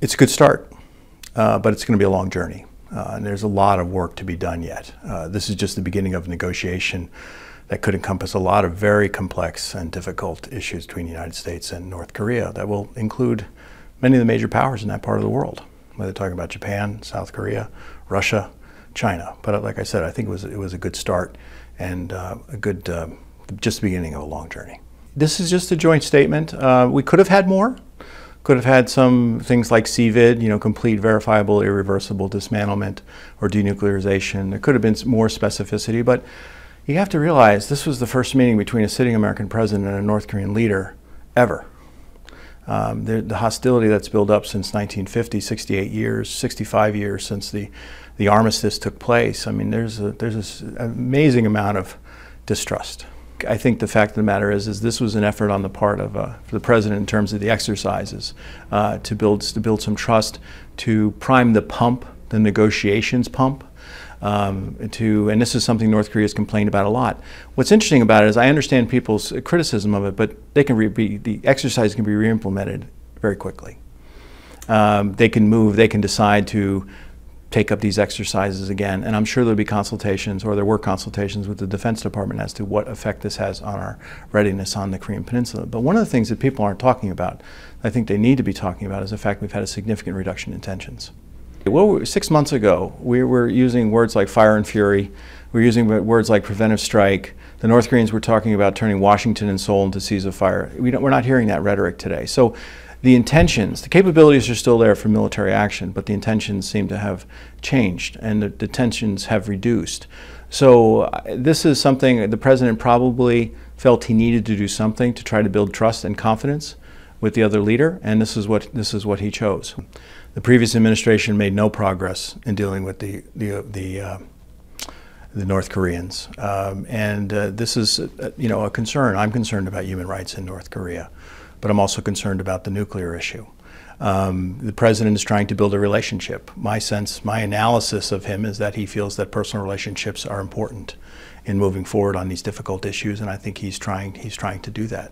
It's a good start, but it's going to be a long journey. And there's a lot of work to be done yet. This is just the beginning of a negotiation that could encompass a lot of very complex and difficult issues between the United States and North Korea that will include many of the major powers in that part of the world, whether they're talking about Japan, South Korea, Russia, China. But like I said, I think it was a good start and just the beginning of a long journey. This is just a joint statement. We could have had more. Could have had some things like CVID, complete, verifiable, irreversible dismantlement or denuclearization. There could have been more specificity, but you have to realize this was the first meeting between a sitting American president and a North Korean leader ever. The hostility that's built up since 1950, 68 years, 65 years since the armistice took place. I mean, there's this amazing amount of distrust. I think the fact of the matter is this was an effort on the part of the president in terms of the exercises to build some trust, to prime the pump, the negotiations pump, and this is something North Korea has complained about a lot. What's interesting about it is I understand people's criticism of it, but the exercise can be re-implemented very quickly. They can move, they can decide to take up these exercises again, and I'm sure there'll be consultations, or there were consultations with the Defense Department as to what effect this has on our readiness on the Korean Peninsula. But one of the things that people aren't talking about, I think they need to be talking about, is the fact we've had a significant reduction in tensions. Well, 6 months ago, we were using words like fire and fury. We were using words like preventive strike. The North Koreans were talking about turning Washington and Seoul into seas of fire. We're not hearing that rhetoric today. So the intentions, the capabilities are still there for military action, but the intentions seem to have changed and the tensions have reduced. So this is something the president probably felt he needed to do something to try to build trust and confidence with the other leader, and this is what he chose. The previous administration made no progress in dealing with the North Koreans, this is a concern. I'm concerned about human rights in North Korea, but I'm also concerned about the nuclear issue. The president is trying to build a relationship. My analysis of him is that he feels that personal relationships are important in moving forward on these difficult issues, and I think he's trying to do that.